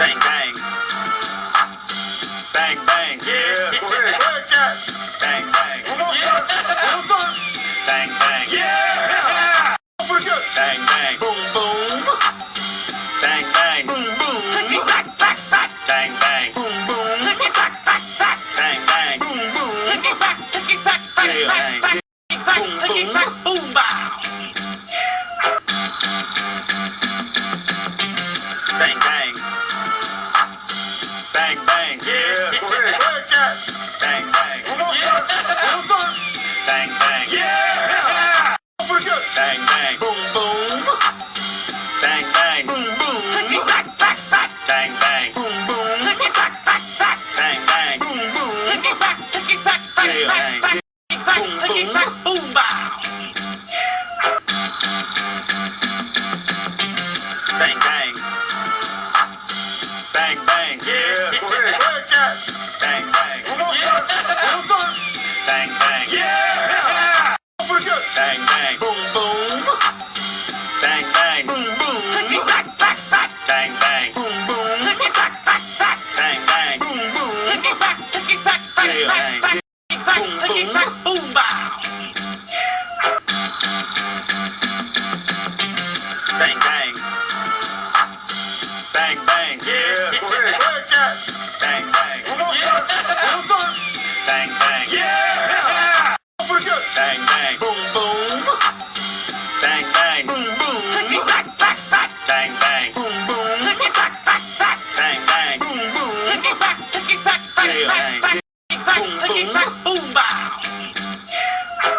Bang, bang. Bang, bang. Yeah. Go ahead. Go ahead, cat. Bang, bang. One more time. One more time. Bang, bang. Yeah. Pretty good. Bang, bang. Boom, boom. Bang, bang. Boom, boom. Clicky clack, clack, clack. Bang, bang. Boom, boom. Clicky clack, clack, clack. Bang, bang. Boom, boom. Clicky clack, clack, clack, clack, clack. Clicky clack, boom, boom. Boom, bow. Bang, bang. Boom, boom. Bang, bang. Boom, boom. Clicky clack, clack, clack. Bang, bang. Boom, boom. Clicky clack, clack, clack. Bang, bang. Boom, boom. Clicky clack, clack, clack, clack. Clicky clack, clicky clack, boom, boom. Boom, bow.